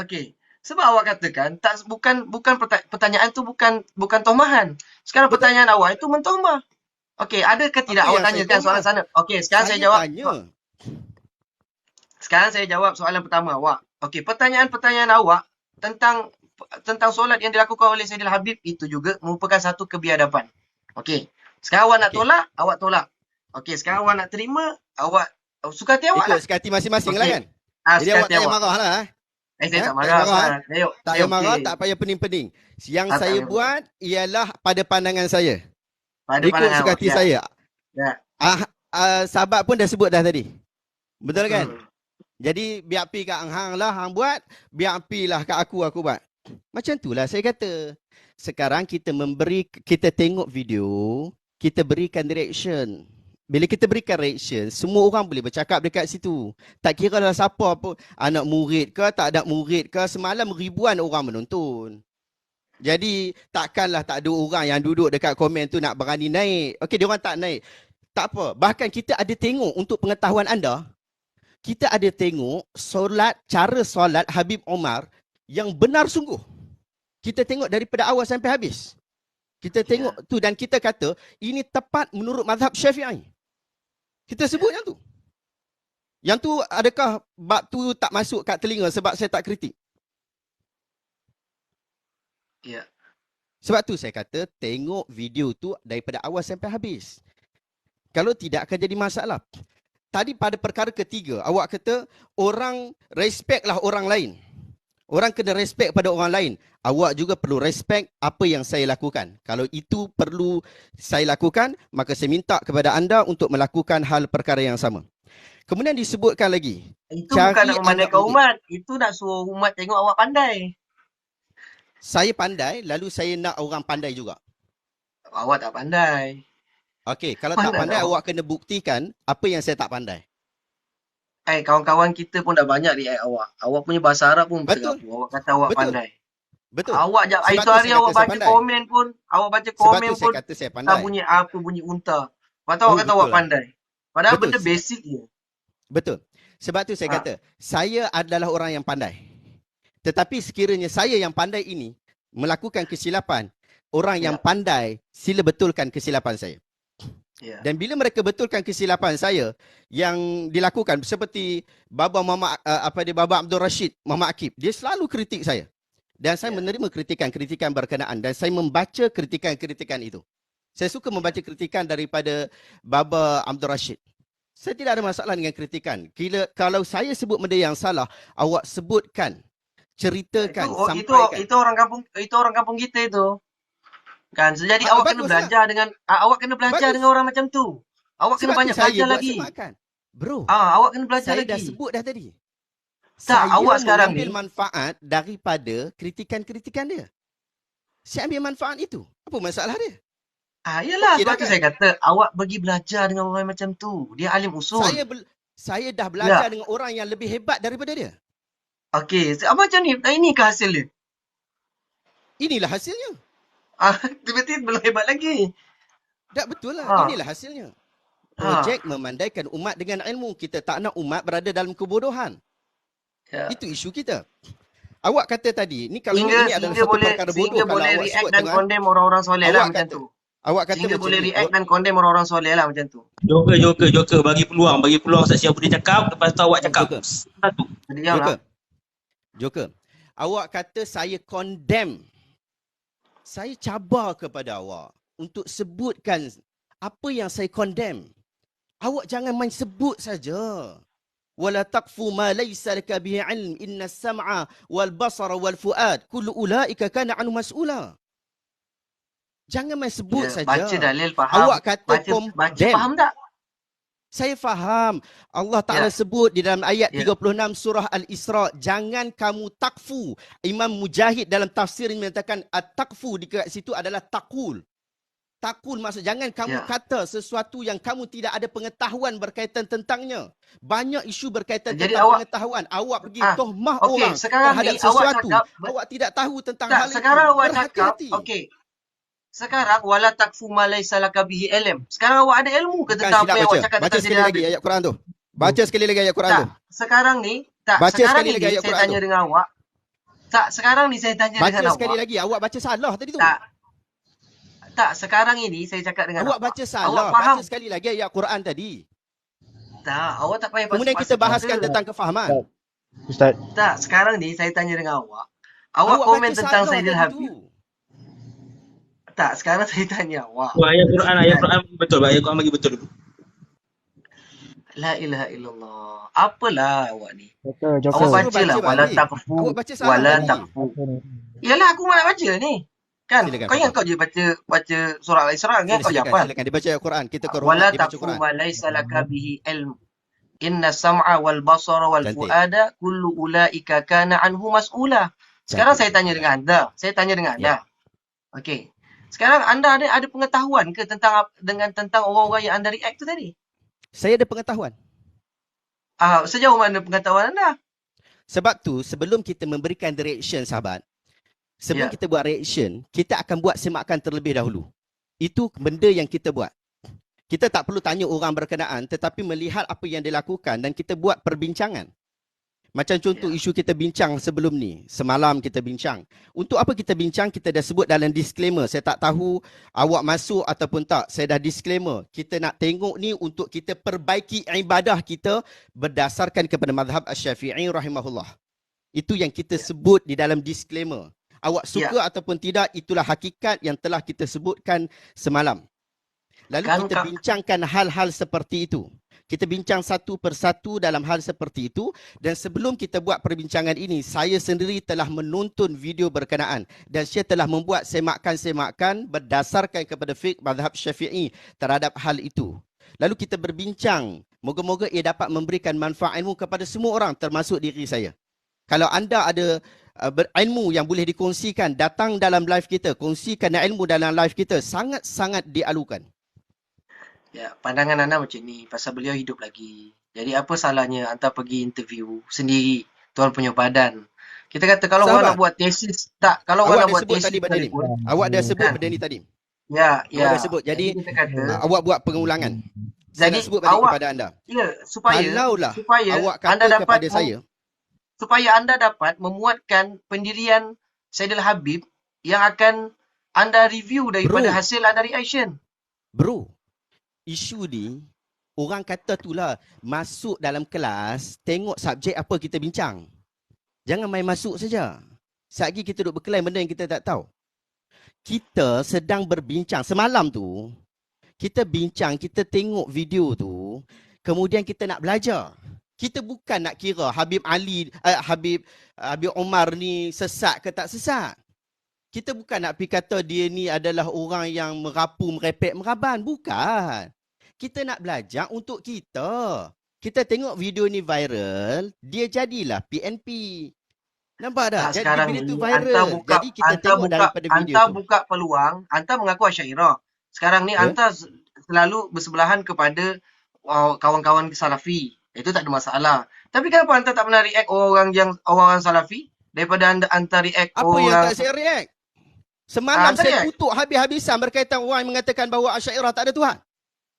okey. Sebab awak katakan bukan pertanyaan tu bukan tomahan. Sekarang Betul. pertanyaan awak itu mentomah. Okey, ada ke tidak Apa awak yang saya tanyakan soalan tomah? sana? Okey, sekarang saya Saya jawab. tanya. Sekarang saya jawab soalan pertama awak. Okey, pertanyaan-pertanyaan awak tentang solat yang dilakukan oleh Sayyidina Habib itu juga merupakan satu kebiadaban. Okey. Sekarang awak nak Okey. tolak, awak tolak. Okey, sekarang awak nak terima, awak suka hati awak Ikut lah. sekati masing-masing lah Okey. kan. Jadi Suka awak hati tak payah awak. marah lah. Saya tak Tak payah marah marah. Ustaz. Saya Tak payah marah, okey. tak payah pening-pening. Yang Tak saya payah marah. buat ialah pada pandangan saya. Pada Ikut pandangan awak. sekati Ya. saya. Ya. Sahabat pun dah sebut dah tadi. Betul kan? Hmm. Jadi biar pi kat hang lah hang buat, biar pi lah kat aku buat. Macam itulah saya kata. Sekarang kita tengok video, kita berikan reaction. Bila kita berikan reaction, semua orang boleh bercakap dekat situ. Tak kira lah siapa pun, anak murid ke, tak ada murid ke, semalam ribuan orang menonton. Jadi takkanlah tak ada orang yang duduk dekat komen tu nak berani naik. Okey, dia orang tak naik. Tak apa. Bahkan kita ada tengok untuk pengetahuan anda, kita ada tengok cara solat Habib Omar yang benar sungguh. Kita tengok daripada awal sampai habis. Kita tengok tu dan kita kata ini tepat menurut mazhab Syafi'i. Kita sebut yang tu. Yang tu adakah bab tu tak masuk kat telinga sebab saya tak kritik? Ya. Sebab tu saya kata tengok video tu daripada awal sampai habis. Kalau tidak akan jadi masalah. Tadi pada perkara ketiga, awak kata orang respectlah orang lain. Orang kena respect pada orang lain. Awak juga perlu respect apa yang saya lakukan. Kalau itu perlu saya lakukan, maka saya minta kepada anda untuk melakukan hal perkara yang sama. Kemudian disebutkan lagi. Itu bukan nak memandaikan umat. Itu nak suruh umat tengok awak pandai. Saya pandai, lalu saya nak orang pandai juga. Awak tak pandai. Okey, kalau tak pandai awak kena buktikan apa yang saya tak pandai. Kawan-kawan kita pun dah banyak react awak. Awak punya bahasa Arab pun Betul. bertergapu. Awak kata awak pandai. Betul. Awak itu hari awak baca komen pun, saya kata saya pandai. tak bunyi apa, bunyi unta. Lepas tu awak kata awak pandai. Padahal betul. Benda basic je. Betul. Sebab tu saya kata, saya adalah orang yang pandai. Tetapi sekiranya saya yang pandai ini melakukan kesilapan, orang yang pandai sila betulkan kesilapan saya. Dan bila mereka betulkan kesilapan saya yang dilakukan seperti Baba Abdul Rashid Muhammad Akib, dia selalu kritik saya. Dan saya menerima kritikan-kritikan berkenaan dan saya membaca kritikan-kritikan itu. Saya suka membaca kritikan daripada Baba Abdul Rashid. Saya tidak ada masalah dengan kritikan. Kalau saya sebut benda yang salah, awak sebutkan, ceritakan, sampaikan. Itu orang kampung kita itu. Kan, jadi awak kena belajar dengan orang macam tu. Awak kena banyak belajar lagi. Bro, awak kena belajar lagi. Saya dah sebut dah tadi. Saya awak sekarang mengambil manfaat daripada kritikan-kritikan dia. Saya ambil manfaat itu. Apa masalah dia? Yalah, sebab tu saya kata awak pergi belajar dengan orang macam tu. Dia alim usul. Saya dah belajar dengan orang yang lebih hebat daripada dia. Okey, macam ni, ini ke hasil dia? Inilah hasilnya. Tiba-tiba belum hebat lagi. Tak betul lah. Inilah hasilnya. Projek memandaikan umat dengan ilmu. Kita tak nak umat berada dalam kebodohan. Itu isu kita. Awak kata tadi, ni kalau ini adalah satu perkara bodoh. Sehingga boleh react dan condemn orang-orang soleh lah macam tu. Awak kata sehingga boleh react dan condemn orang-orang soleh lah macam tu. Joker. Bagi peluang Ustaz Syah boleh cakap. Lepas tu awak cakap. Joker. Awak kata saya condemn. Saya cabar kepada awak untuk sebutkan apa yang saya condemn. Awak jangan main sebut saja. Wala taqfu ma laysa laka bihi ilm inna as-sam'a wal basara wal fuad kullu ulaika kana anhu mas'ula. Jangan main sebut saja. Baca dalil faham. Awak kata baca faham tak? Saya faham. Allah Ta'ala sebut di dalam ayat 36 surah Al-Isra, jangan kamu takfu. Imam Mujahid dalam tafsir menyatakan at-takfu di situ adalah taqul. Takul maksud jangan kamu Ya. kata sesuatu yang kamu tidak ada pengetahuan berkaitan tentangnya. Banyak isu berkaitan Jadi tentang awak pengetahuan. Awak pergi ah tohmah okey, orang sekarang terhadap ni awak sesuatu. cakap Awak tidak tahu tentang tak hal itu. sekarang awak cakap Berhati-hati. okey. Sekarang wala takfu ma laysa laka bihi ilm. Sekarang awak ada ilmu ke Bukan tentang apa silap yang awak baca. cakap Baca tentang sekali Sayyidina lagi Habib? ayat Quran tu. Baca sekali lagi ayat Quran tu. Tak, sekarang ni Baca sekarang sekali lagi ini ayat saya Quran tanya tu. dengan awak. Tak, sekarang ni saya tanya Baca dengan sekali awak. lagi. Awak baca salah tadi tu. Tak, sekarang ini saya cakap dengan Awak awak. baca Awak salah. faham? Baca sekali lagi ayat Quran tadi. Tak, awak tak payah Kemudian kita bahaskan tentang kefahaman. Ustaz. Tak, sekarang ni saya tanya dengan awak. Awak Awak komen baca tentang salah Sayyidina tadi Habib. tu. Tak, sekarang saya tanya awak. Ayat Quran betul, ayat Quran bagi betul. La ilaha illallah. Apalah awak ni? Joker, Awak Joker. baca lah. baca Wala balik. takfu. Awak baca salah Wala tadi. takfu. Yalah, aku nak baca ni. Kan? Silakan, Kau yang Fadal. kau je baca surah Al-Isra kan? Kau je Silakan, hafal. silakan. Dia baca ayat Quran. Kita ke rumah, Wala dia baca takfu Quran. ma laysa laka bihi ilm. Inna sam'a wal basara wal Cantik. fuada kullu ulaika kana anhu mas'ula. Sekarang Cantik. saya tanya dengan anda. Saya tanya dengan anda. Okey. Sekarang anda ada pengetahuan ke tentang tentang orang-orang yang anda react tu tadi? Saya ada pengetahuan. Sejauh mana pengetahuan anda? Sebab tu sebelum kita memberikan reaction sahabat, sebelum Ya. kita buat reaction, kita akan buat semakan terlebih dahulu. Itu benda yang kita buat. Kita tak perlu tanya orang berkenaan tetapi melihat apa yang dilakukan dan kita buat perbincangan. Macam contoh Ya. isu kita bincang sebelum ni. Semalam kita bincang. Untuk apa kita bincang, kita dah sebut dalam disclaimer. Saya tak tahu awak masuk ataupun tak. Saya dah disclaimer. Kita nak tengok ni untuk kita perbaiki ibadah kita berdasarkan kepada mazhab Asy-Syafi'i rahimahullah. Itu yang kita sebut di dalam disclaimer. Awak suka ataupun tidak, itulah hakikat yang telah kita sebutkan semalam. Lalu Kan, kita Kak. bincangkan hal-hal seperti itu. Kita bincang satu persatu dalam hal seperti itu. Dan sebelum kita buat perbincangan ini, saya sendiri telah menonton video berkenaan. Dan saya telah membuat semakan-semakan berdasarkan kepada fiqh mazhab Syafi'i terhadap hal itu. Lalu kita berbincang. Moga-moga ia dapat memberikan manfaat ilmu kepada semua orang termasuk diri saya. Kalau anda ada ilmu yang boleh dikongsikan, datang dalam live kita. Kongsikan ilmu dalam live kita. Sangat-sangat dialukan. Ya, pandangan anda macam ni pasal beliau hidup lagi. Jadi apa salahnya anda pergi interview sendiri tuan punya badan. Kita kata kalau Sahabat. orang nak buat tesis tak, kalau Awak orang nak dah buat sebut tesis tadi benda ni. sekalipun, Awak dah sebut Kan? benda ni tadi. ya, Awak ya. dah sebut. Jadi kita kata awak buat pengulangan. Saya Jadi, nak sebut balik awak- kepada anda. ya supaya Kalaulah awak anda kata dapat kepada saya, supaya anda dapat memuatkan pendirian Sayyidina Habib yang akan anda review daripada Bro. hasil anda reaction. bro, isu ni orang kata itulah masuk dalam kelas, tengok subjek apa kita bincang. Jangan main masuk saja. Sekali kita duduk berkelahi benda yang kita tak tahu. Kita sedang berbincang. Semalam tu, kita bincang, kita tengok video tu, kemudian kita nak belajar. Kita bukan nak kira Habib Omar ni sesat ke tak sesat. Kita bukan nak pergi kata dia ni adalah orang yang merapu, merepek, meraban. Bukan. Kita nak belajar untuk kita. Kita tengok video ni viral, dia jadilah PNP. Nampak tak? Tak, Jadi sekarang bila ni tu anta viral. buka Jadi kita tengok daripada video anta tu. buka peluang, anta mengaku Asy'ariyah. Sekarang ni Ya. anta selalu bersebelahan kepada kawan-kawan Salafi. Itu tak ada masalah. Tapi kenapa anta tak pernah react orang Salafi daripada anta react Apa orang yang tak saya react? Semalam tak saya react? kutuk habis-habisan berkaitan orang yang mengatakan bahawa Asy'ariyah tak ada Tuhan.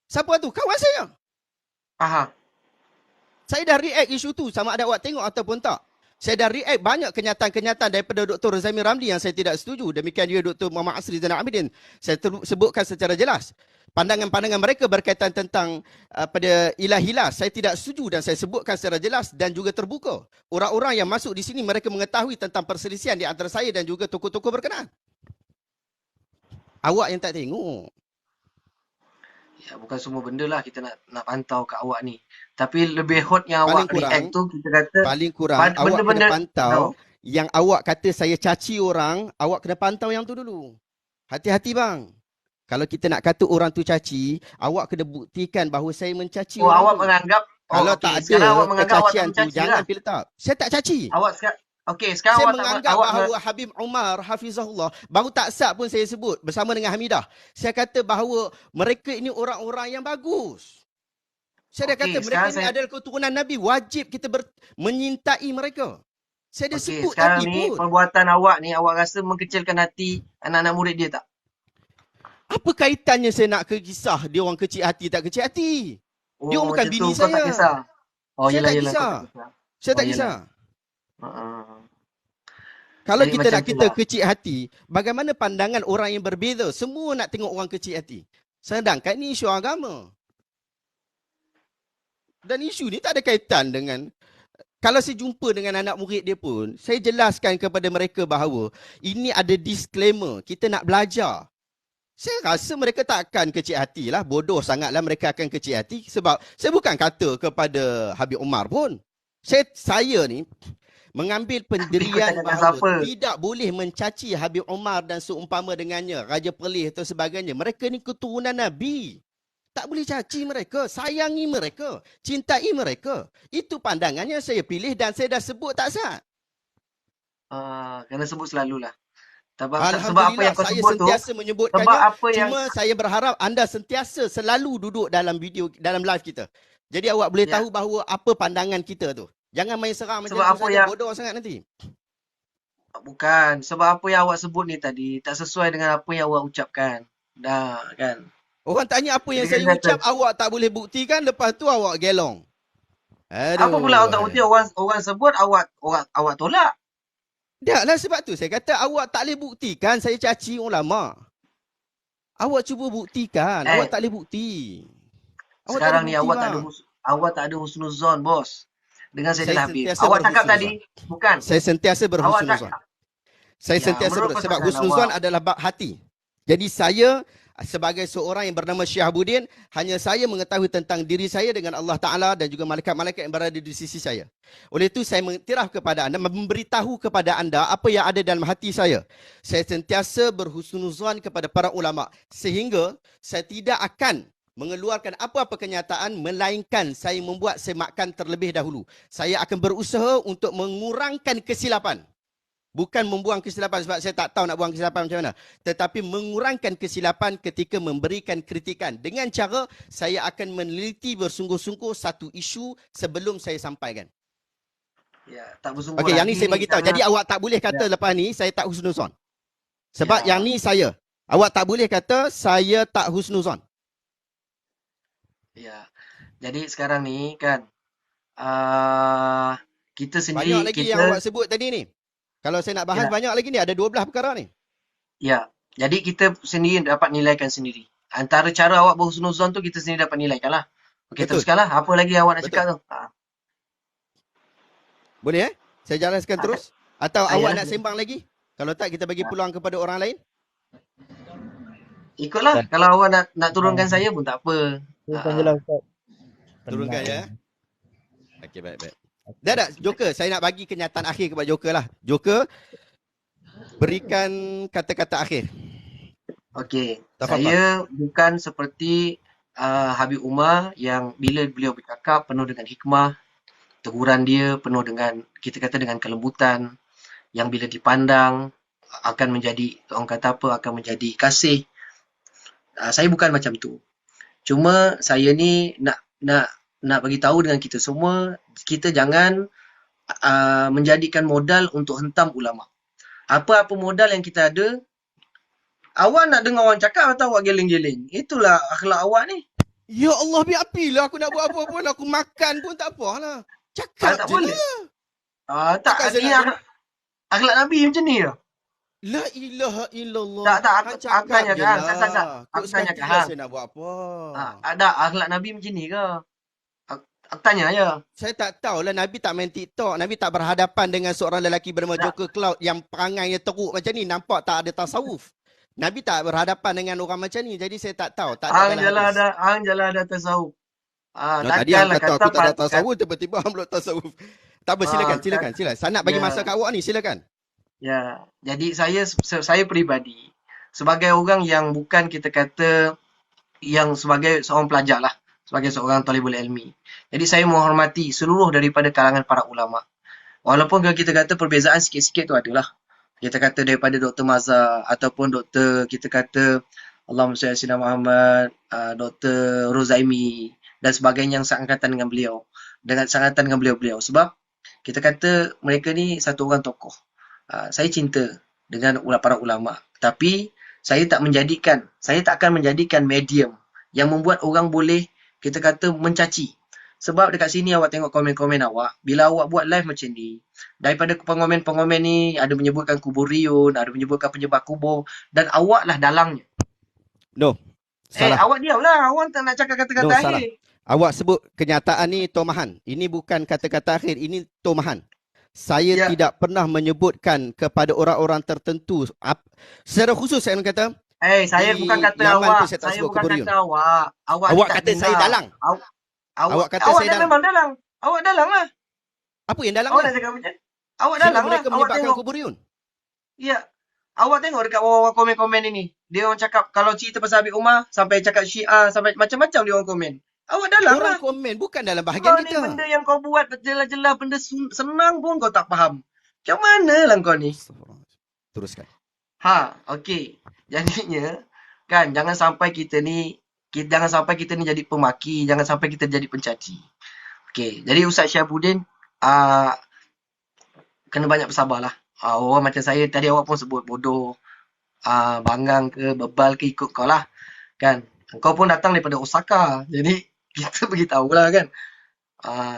Siapa tu? Kawan saya. Faham? Saya dah react isu tu sama ada awak tengok ataupun tak. Saya dah react banyak kenyataan-kenyataan daripada Dr. Zamir Ramli yang saya tidak setuju. Demikian juga Dr. Muhammad Asri Zainal Abidin. Saya sebutkan secara jelas. Pandangan-pandangan mereka berkaitan tentang pada ilah-ilah. Saya tidak setuju dan saya sebutkan secara jelas dan juga terbuka. Orang-orang yang masuk di sini mereka mengetahui tentang perselisihan di antara saya dan juga tokoh-tokoh berkenaan. Awak yang tak tengok. Ya, bukan semua benda lah kita nak pantau kat awak ni. Tapi lebih hot yang Paling awak kurang- react tu kita kata Paling kurang awak benda-benda kena pantau yang awak kata saya caci orang, awak kena pantau yang tu dulu. Hati-hati bang. Kalau kita nak kata orang tu caci, awak kena buktikan bahawa saya mencaci Oh, orang awak tu. menganggap Kalau okey, tak sekarang ada awak menganggap awak kecacian tu, mencaci jangan lah. pilih tak. Saya tak caci. Okey, sekarang Saya awak tak menganggap awak bahawa Habib Umar Hafizahullah, baru tak sat pun saya sebut bersama dengan Hamidah. Saya kata bahawa mereka ini orang-orang yang bagus. Saya dah kata okey, mereka sekarang ini saya adalah keturunan Nabi. Wajib kita menyintai mereka. Saya dah okey, sebut sekarang tadi ni pun. perbuatan awak ni awak rasa mengkecilkan hati anak-anak murid dia tak? Apa kaitannya saya nak ke kisah dia orang kecil hati tak kecil hati? Dia orang Oh, bukan macam tu bini kau tak saya. kisah. Oh, Saya yelah tak yelah kau tak kisah. kisah. Saya Oh, tak yelah. kisah. Uh-uh. Kalau Jadi kita macam nak tu kita lah. kecil hati, bagaimana pandangan orang yang berbeza? Semua nak tengok orang kecil hati. Sedangkan ni isu agama. Dan isu ni tak ada kaitan dengan, kalau saya jumpa dengan anak murid dia pun, saya jelaskan kepada mereka bahawa ini ada disclaimer, kita nak belajar. Saya rasa mereka tak akan kecil hati lah, bodoh sangatlah mereka akan kecil hati sebab saya bukan kata kepada Habib Umar pun. Saya ni mengambil Kau pendirian cakap dengan bahawa siapa? tidak boleh mencaci Habib Umar dan seumpama dengannya, Raja Perlis atau sebagainya. Mereka ni keturunan Nabi. Tak boleh caci mereka, sayangi mereka, cintai mereka. Itu pandangannya saya pilih dan saya dah sebut tak sah. Kena sebut selalulah. Sebab apa Alhamdulillah yang kau saya sebut tu, sentiasa sebab menyebutkannya. apa yang Cuma saya berharap anda sentiasa selalu duduk dalam video, dalam live kita. Jadi awak boleh ya, tahu bahawa apa pandangan kita tu. Jangan main serang macam sebab tu apa saja, yang bodoh sangat nanti. bukan, sebab apa yang awak sebut ni tadi tak sesuai dengan apa yang awak ucapkan. Dah kan. Orang tanya apa yang Jadi saya kan kata, ucap, awak tak boleh buktikan, lepas tu awak gelong. apa pula awak tak Aduh. bukti, orang sebut awak tolak. Taklah sebab tu saya kata awak tak boleh buktikan saya caci ulama. Awak cuba buktikan, awak Eh, tak boleh bukti. Awak tak boleh sekarang ni bukti awak bang. tak ada husnuzon, bos. Dengan Saya Saidina Habib. sentiasa Awak cakap berhusnuzon. tadi, bukan. Saya sentiasa Awak berhusnuzon. cakap, Saya ya, sentiasa menurut sebab perkataan husnuzon awak, adalah bab hati. Jadi saya sebagai seorang yang bernama Syihabuddin, hanya saya mengetahui tentang diri saya dengan Allah Ta'ala dan juga malaikat-malaikat yang berada di sisi saya. Oleh itu saya mengiktiraf kepada anda, memberitahu kepada anda apa yang ada dalam hati saya. Saya sentiasa berhusnuzon kepada para ulama sehingga saya tidak akan mengeluarkan apa-apa kenyataan melainkan saya membuat semakan terlebih dahulu. Saya akan berusaha untuk mengurangkan kesilapan. Bukan membuang kesilapan sebab saya tak tahu nak buang kesilapan macam mana. Tetapi mengurangkan kesilapan ketika memberikan kritikan. Dengan cara saya akan meneliti bersungguh-sungguh satu isu sebelum saya sampaikan. ya, tak bersungguh Okey, yang ni lagi saya bagi tahu. karena Jadi awak tak boleh kata ya, lepas ni saya tak husnuzon. Sebab ya, yang ni saya. Awak tak boleh kata saya tak husnuzon. ya. Jadi sekarang ni kan, kita Banyak sendiri, lagi yang awak kita, sebut tadi ni. Kalau saya nak bahas ya, banyak lagi ni, ada 12 perkara ni. ya. Jadi kita sendiri dapat nilaikan sendiri. Antara cara awak berhusnuzon tu kita sendiri dapat nilaikan lah. Okey, Betul. teruskanlah. Apa lagi awak nak Betul. cakap tu? Boleh Saya jelaskan terus? Atau awak Ayalah. nak sembang lagi? Kalau tak, kita bagi peluang kepada orang lain. Ikutlah. Kalau awak nak turunkan saya pun tak apa. Turunkan je lah Ustaz. Turunkan ya. Okey, baik-baik. Dah, Joker. Saya nak bagi kenyataan akhir kepada Joker lah. Joker, berikan kata-kata akhir. Okey. Tafadhal. Saya bukan seperti Habib Umar yang bila beliau bercakap penuh dengan hikmah, teguran dia penuh dengan, kita kata dengan kelembutan, yang bila dipandang akan menjadi, orang kata apa, akan menjadi kasih. Saya bukan macam tu. Cuma saya ni nak bagi tahu dengan kita semua, kita jangan menjadikan modal untuk hentam ulama. Apa-apa modal yang kita ada, awak nak dengar orang cakap atau awak geleng-geleng? Itulah akhlak awak ni. Ya Allah, biar apilah aku nak buat apa pun. Aku makan pun tak apalah. Cakap tak je boleh. lah. Tak, Takkan saya ni nak- akhlak Nabi macam ni lah. La ilaha illallah. Tak, Hang aku cakap tanya je kan. lah. Tak. Kok Aku tanya sekali kan. lah saya nak buat apa. Ada akhlak Nabi macam ni ke? Aku tanya je. Saya tak tahulah, Nabi tak main TikTok. Nabi tak berhadapan dengan seorang lelaki bernama Tak. Joker Cloud yang perangainya teruk macam ni. Nampak tak ada tasawuf. Nabi tak berhadapan dengan orang macam ni. Jadi saya tak tahu. Tak ada dalam hadis. Hang jalan ada tasawuf. Tadi hang Takkanlah kata aku tak ada kata tasawuf, tiba-tiba hang belum tasawuf. Tak apa, silakan. Saya nak bagi Ya. masa kat awak ni, silakan. Ya, jadi saya peribadi sebagai orang yang bukan, kita kata, yang sebagai seorang pelajar lah, sebagai seorang talibul ilmi. Jadi saya menghormati seluruh daripada kalangan para ulama. Walaupun kalau kita kata perbezaan sikit-sikit tu adalah. Kita kata daripada Dr. Mazhar ataupun Dr. kita kata Allahumma salli ala sayyidina Muhammad, Dr. Rozaimi dan sebagainya yang seangkatan dengan beliau. Seangkatan dengan beliau-beliau. Sebab kita kata mereka ni satu orang tokoh. Saya cinta dengan para ulama. Tapi saya tak akan menjadikan medium yang membuat orang boleh kita kata mencaci. Sebab dekat sini awak tengok komen-komen awak, bila awak buat live macam ni, daripada pengomen-pengomen ni ada menyebutkan kuburiyun, ada menyebutkan penyembah kubur, dan awak lah dalangnya. No. Salah. Awak diam lah, awak tak nak cakap kata-kata No, salah. akhir. Awak sebut kenyataan ni tomahan. Ini bukan kata-kata akhir, ini tomahan. Saya Ya. tidak pernah menyebutkan kepada orang-orang tertentu. Secara khusus saya nak kata, Saya di bukan kata Yaman awak. tu saya tak Saya sebut bukan kuburiyun. kata awak. Awak ni tak kata saya dengar. dalang. Awak kata awak saya dah dalang. memang dalang. Awak dalang lah. Apa yang dalang Awak ni? dah cakap macam awak Sehingga dalang lah. mereka Awak menyebabkan tengok. kuburiyun. Ya. Awak tengok dekat bawah komen-komen ini. Dia orang cakap kalau cerita pasal Habib Umar sampai cakap Syiah sampai macam-macam dia orang komen. Awak dalang Orang lah. komen bukan dalam Kau bahagian ni kita. benda yang kau buat jelas-jelas benda senang pun kau tak faham. Macam mana lah kau ni? Teruskan. Okey. Jadinya kan jangan sampai kita ni jadi pemaki, jangan sampai kita jadi pencaci. Okey, jadi Ustaz Syahabuddin kena banyak bersabarlah. Orang macam saya tadi awak pun sebut bodoh, bangang ke, bebal ke ikut kau lah. Kan? Kau pun datang daripada Osaka. Jadi kita beritahu lah kan.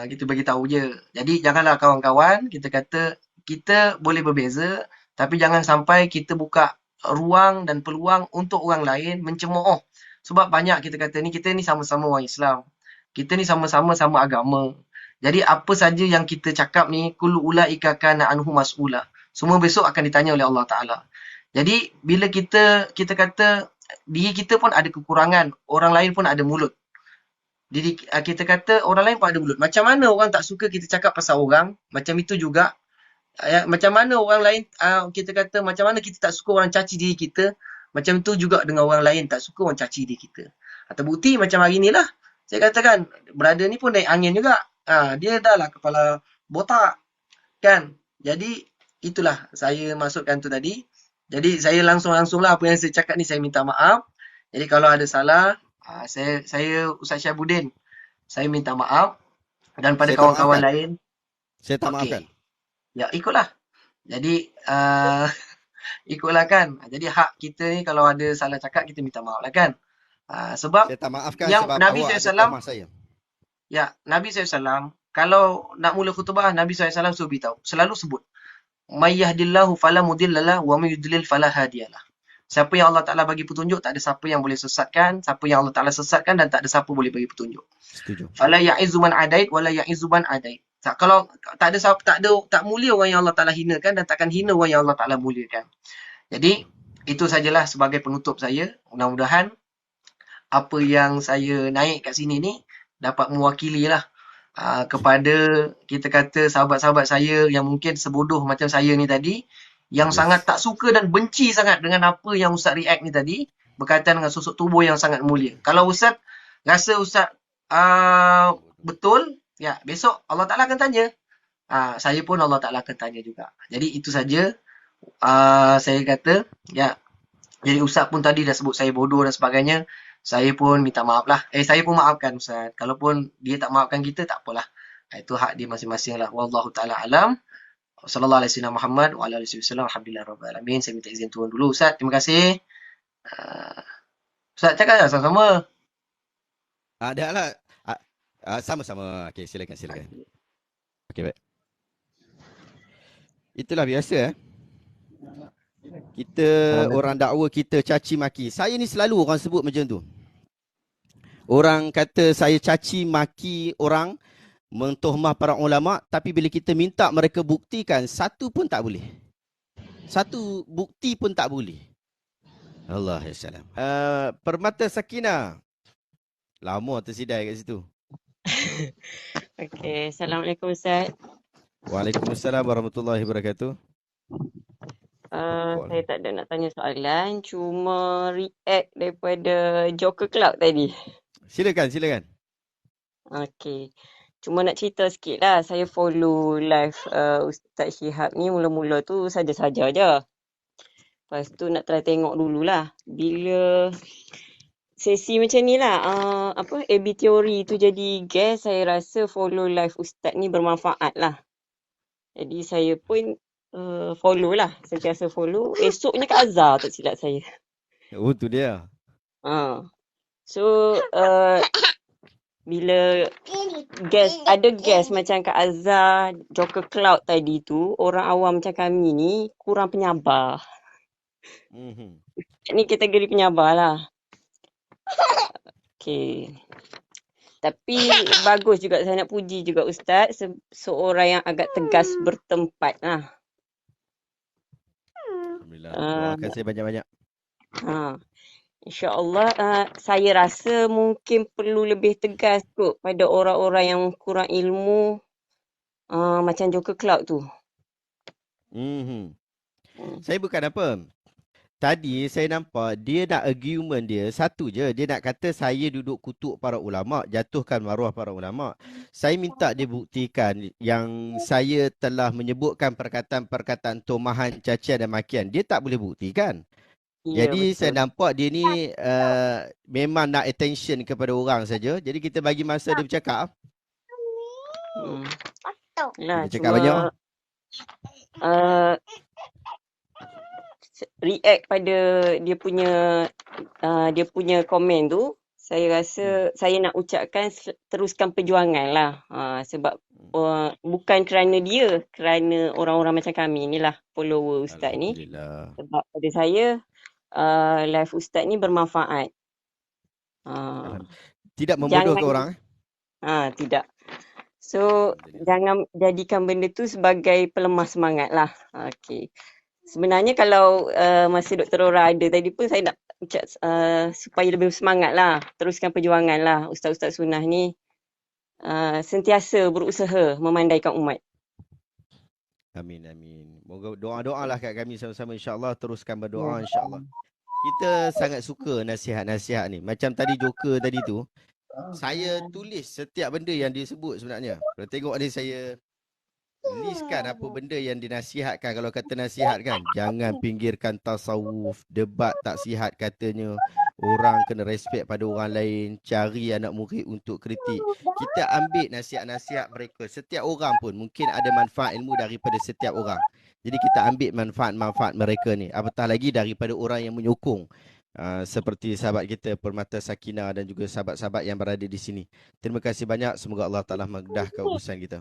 Kita beritahu je. Jadi janganlah kawan-kawan kita kata kita boleh berbeza tapi jangan sampai kita buka ruang dan peluang untuk orang lain mencemooh. Sebab banyak kita kata ni kita ni sama-sama orang Islam. Kita ni sama-sama sama agama. Jadi apa saja yang kita cakap ni kullu ulaika kana anhu mas'ula. Semua besok akan ditanya oleh Allah Taala. Jadi bila kita kata diri kita pun ada kekurangan, orang lain pun ada mulut. Jadi kita kata orang lain pun ada mulut. Macam mana orang tak suka kita cakap pasal orang, macam itu juga macam mana orang lain kita kata macam mana kita tak suka orang caci diri kita, macam tu juga dengan orang lain tak suka orang caci diri kita. Terbukti macam hari ni lah. Saya katakan brother ni pun naik angin juga. Dia dah lah kepala botak kan. Jadi itulah saya masukkan tu tadi. Jadi saya langsung lah apa yang saya cakap ni saya minta maaf. Jadi kalau ada salah saya Ustaz Syahabuddin saya minta maaf dan pada kawan-kawan lain saya tak maafkan. Ya ikutlah. Jadi ikutlah kan. Jadi hak kita ni kalau ada salah cakap kita minta maaf lah kan. Sebab saya tak maafkan yang sebab Nabi awak SAW ada tomah saya. Ya, Nabi SAW kalau nak mula khutbah Nabi SAW suruh beritahu, selalu sebut may yahdillahu fala mudhillalah wa may yudlil fala hadiyalah. Siapa yang Allah Taala bagi petunjuk tak ada siapa yang boleh sesatkan, siapa yang Allah Taala sesatkan dan tak ada siapa boleh bagi petunjuk. Setuju. Fala ya'izu man adait wala ya'izu man adait. Kalau tak mulia orang yang Allah Taala hinakan dan takkan hina orang yang Allah Taala muliakan. Jadi itu sajalah sebagai penutup saya. Mudah-mudahan apa yang saya naik kat sini ni dapat mewakili lah kepada kita kata sahabat-sahabat saya yang mungkin sebodoh macam saya ni tadi, yang sangat tak suka dan benci sangat dengan apa yang Ustaz react ni tadi berkaitan dengan sosok tubuh yang sangat mulia. Kalau Ustaz rasa Ustaz betul, ya besok Allah Ta'ala akan tanya. Saya pun Allah Ta'ala akan tanya juga. Jadi itu saja saya kata, ya. Jadi Ustaz pun tadi dah sebut saya bodoh dan sebagainya. Saya pun minta maaf lah. Saya pun maafkan Ustaz. Kalaupun dia tak maafkan kita, tak apalah. Itu hak dia masing-masing lah. Wallahu ta'ala alam. Sallallahu alaihi wasallam Muhammad wa ala alihi wasallam. Alhamdulillah rabbil alamin. Saya minta izin turun dulu Ustaz. Terima kasih. Ustaz cakap sama-sama. Ada lah. Sama-sama. Okey, silakan. Okey, baik. Itulah biasa kita orang dakwa kita caci maki. Saya ni selalu orang sebut macam tu. Orang kata saya caci maki orang, mentohmah para ulama, tapi bila kita minta mereka buktikan, satu pun tak boleh. Satu bukti pun tak boleh. Allah ya salam. Permata Sakinah. Lama tersidai kat situ. Okey, Assalamualaikum Ustaz. Waalaikumsalam warahmatullahi wabarakatuh. Saya tak ada nak tanya soalan, cuma react daripada Joker Club tadi. Silakan. Okey. Cuma nak cerita sikit lah. Saya follow live Ustaz Shihab ni mula-mula tu saja-saja je. Lepas tu nak try tengok dululah. Bila sesi macam ni lah, AB teori tu jadi guest, saya rasa follow live Ustaz ni bermanfaat lah. Jadi saya pun follow lah. Sentiasa follow. Esoknya Kak Azhar tak silap saya. Oh, tu dia. So, bila ada guest macam Kak Azhar, Joker Cloud tadi tu, orang awam macam kami ni kurang penyabar. Mhm. Ni kategori penyabar lah. Okay. Tapi bagus juga, saya nak puji juga Ustaz, seorang yang agak tegas bertempat lah. Alhamdulillah. Doakan saya banyak-banyak. InsyaAllah saya rasa mungkin perlu lebih tegas kot pada orang-orang yang kurang ilmu macam Joker Cloud tu. Mhm. Saya bukan apa. Tadi saya nampak dia nak argument dia satu je. Dia nak kata saya duduk kutuk para ulama, jatuhkan maruah para ulama. Saya minta dia buktikan yang saya telah menyebutkan perkataan-perkataan tomahan, cacian dan makian. Dia tak boleh buktikan. Ya, Jadi betul. saya nampak dia ni memang nak attention kepada orang saja. Jadi kita bagi masa dia bercakap. Lah, Dia cakap banyak. React pada dia punya komen tu, saya rasa saya nak ucapkan teruskan perjuangan lah. Sebab bukan kerana dia, kerana orang-orang macam kami ni lah, follower Ustaz ni. Alhamdulillah. Sebab pada saya live Ustaz ni bermanfaat. Tidak membodohkan orang. Tidak. So, jangan jadikan benda tu sebagai pelemah semangat lah. Okay. Sebenarnya kalau masa Dr. Ora ada tadi pun saya nak ucap supaya lebih semangat lah. Teruskan perjuangan lah. Ustaz-ustaz sunnah ni sentiasa berusaha memandaikan umat. Amin, amin. Moga doa-doa lah kat kami sama-sama, insyaAllah. Teruskan berdoa, insyaAllah. Kita sangat suka nasihat-nasihat ni. Macam tadi Joker tadi tu, saya tulis setiap benda yang dia sebut sebenarnya. Kalau tengok ni saya listkan apa benda yang dinasihatkan. Kalau kata nasihat kan, jangan pinggirkan tasawuf, debat tak sihat katanya. Orang kena respect pada orang lain, cari anak murid untuk kritik. Kita ambil nasihat-nasihat mereka. Setiap orang pun mungkin ada manfaat ilmu daripada setiap orang. Jadi kita ambil manfaat-manfaat mereka ni. Apatah lagi daripada orang yang menyokong. Seperti sahabat kita Permata Sakinah dan juga sahabat-sahabat yang berada di sini. Terima kasih banyak. Semoga Allah Ta'ala memudahkan urusan kita.